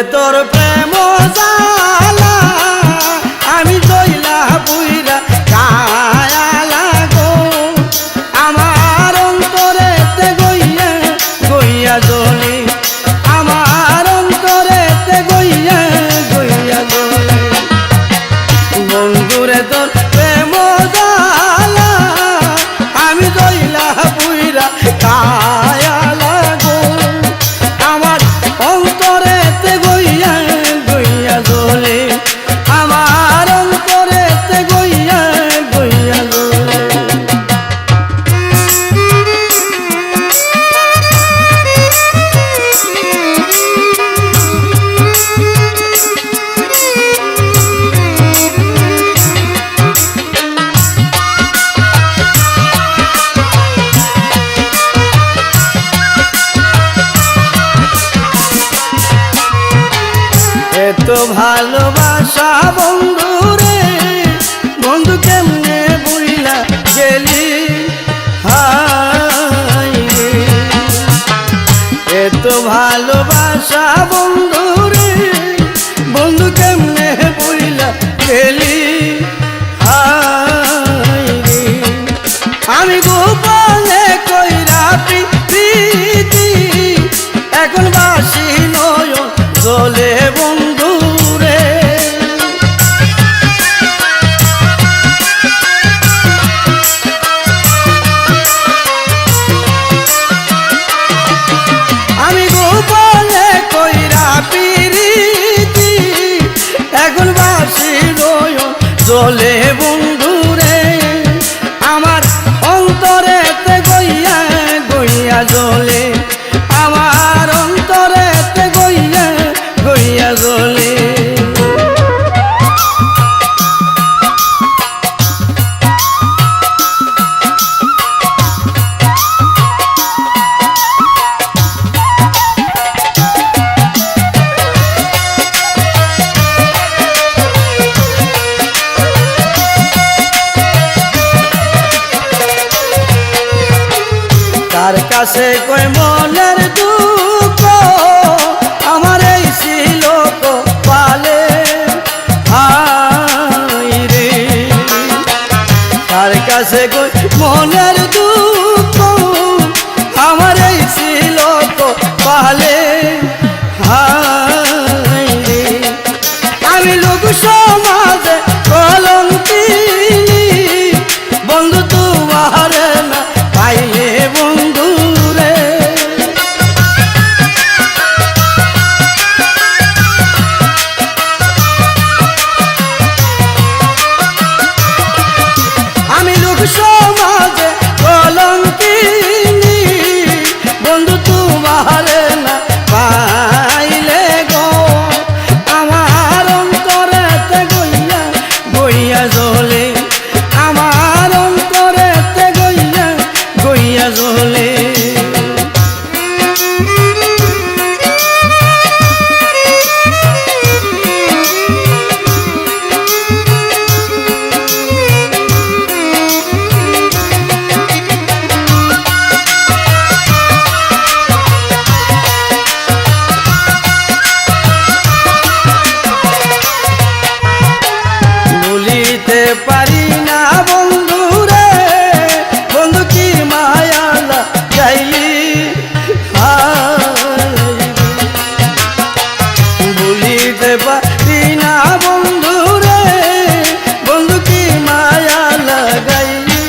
তোর প্রেম জালা আমি জইলা বুইরা কায়ালা গো আমার অন্তরেতে গইয়া গইয়া জ্বলে আমার অন্তরেতে গইয়া গইয়া জ্বলে বন্ধুরে তোর প্রেম জালা আমি জইলা বুইরা কায়ালা গো আমার অন্তরেতে গইয়া গইয়া জ্বলে আমার অন্তরেতে গইয়া গইয়া জ্বলে এত ভালোবাসা বন্ধুরে বন্ধু কেমনে বুইলা গেলি হাই রে এত ভালোবাসা বন্ধুরে বন্ধু কেমনে বুইলা গেলি হাই রে আমি গোপনে কইরা প্রীতি এখন বাসি নয় জ্বলে বন্ধুরে আমি গোপনে কইরা প্রীতি এখন বাসি নয় জ্বলে বন্ধুরে আমার অন্তরেতে গইয়া গইয়া জ্বলে আমার অন্তরেতে গইয়া গইয়া জ্বলে তার কাছে কই মনের দুঃখ আমার এই ছিল পালে হাই রে তার কাছে কই মনের দুঃখ আমার এই ছিল পালে হাই রে আমি লোক সমাজে কলঙ্কিনী বন্ধু তোমার না পাইলে বন্ধুরে আমি লোক সমাজে কলঙ্কিনী বন্ধু তোমার না পাইলে গো আমার অন্তরেতে গইয়া গইয়া জ্বলে আমার অন্তরেতে গইয়া গইয়া জ্বলে ভুলিতে পারি না বন্ধুরে বন্ধু কি মায়া লাগাইলি ভুলিতে পারি না বন্ধুরে বন্ধু কি মায়া লাগাইলি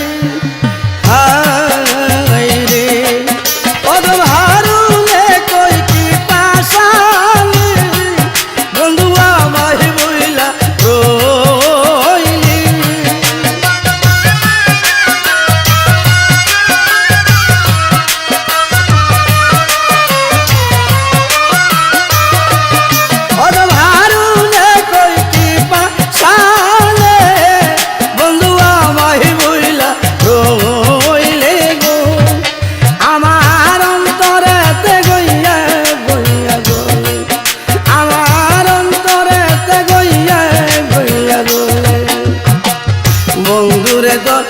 হাই রে অদম হারুনে কই কি পাশালি বন্ধু আমায় বইলা রইলি অদম হারুনে কই কি পাশালে বন্ধু আমায় বইলা রইলে গো আমার অন্তরেতে গইয়া গইয়া জ্বলে আমার অন্তরেতে গইয়া গইয়া জ্বলে বন্ধুরে তোর